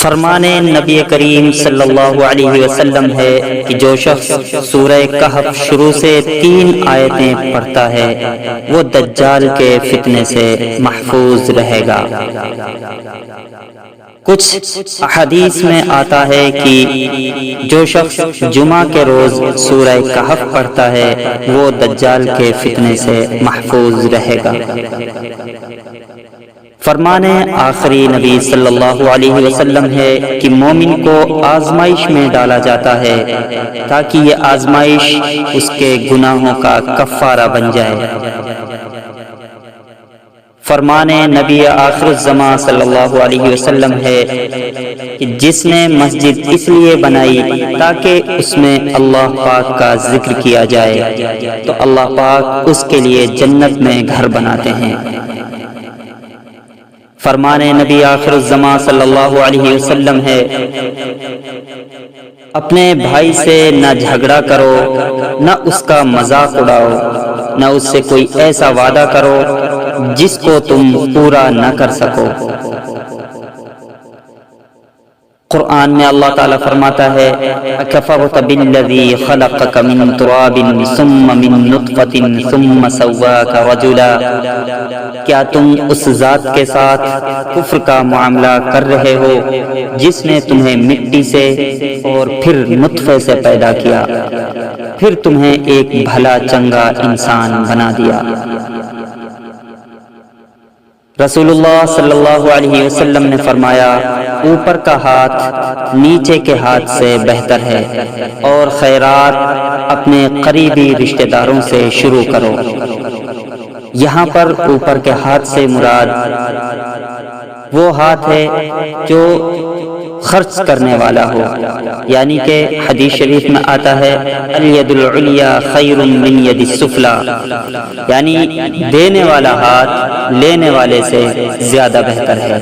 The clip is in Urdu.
فرمان نبی کریم صلی اللہ علیہ وسلم ہے کہ جو شخص سورہ کہف شروع سے 3 آیتیں پڑھتا ہے وہ دجال کے فتنے سے محفوظ رہے گا۔ کچھ احادیث میں آتا ہے کہ جو شخص جمعہ کے روز سورہ کہف پڑھتا ہے وہ دجال کے فتنے سے محفوظ رہے گا۔ فرمان آخری نبی صلی اللہ علیہ وسلم ہے کہ مومن کو آزمائش میں ڈالا جاتا ہے تاکہ یہ آزمائش اس کے گناہوں کا کفارہ بن جائے۔ فرمان نبی آخر الزمان صلی اللہ علیہ وسلم ہے کہ جس نے مسجد اس لیے بنائی تاکہ اس میں اللہ پاک کا ذکر کیا جائے تو اللہ پاک اس کے لیے جنت میں گھر بناتے ہیں۔ فرمان نبی آخر الزمان صلی اللہ علیہ وسلم ہے اپنے بھائی سے نہ جھگڑا کرو، نہ اس کا مذاق اڑاؤ، نہ اس سے کوئی ایسا وعدہ کرو جس کو تم پورا نہ کر سکو۔ قرآن میں اللہ تعالیٰ فرماتا ہے اکفرت بالذی خلقک من تراب ثم من نطفۃ ثم سواک رجلا، کیا تم اس ذات کے ساتھ کفر کا معاملہ کر رہے ہو جس نے تمہیں مٹی سے اور پھر نطفے سے پیدا کیا، پھر تمہیں ایک بھلا چنگا انسان بنا دیا۔ رسول اللہ صلی اللہ علیہ وسلم نے فرمایا اوپر کا ہاتھ نیچے کے ہاتھ سے بہتر ہے، اور خیرات اپنے قریبی رشتہ داروں سے شروع کرو۔ یہاں پر اوپر کے ہاتھ سے مراد وہ ہاتھ ہے جو خرچ کرنے والا ہو، یعنی کہ حدیث شریف میں آتا ہے الید العلیٰ خیر من ید السفلی، یعنی دینے والا ہاتھ لینے والے سے زیادہ بہتر ہے۔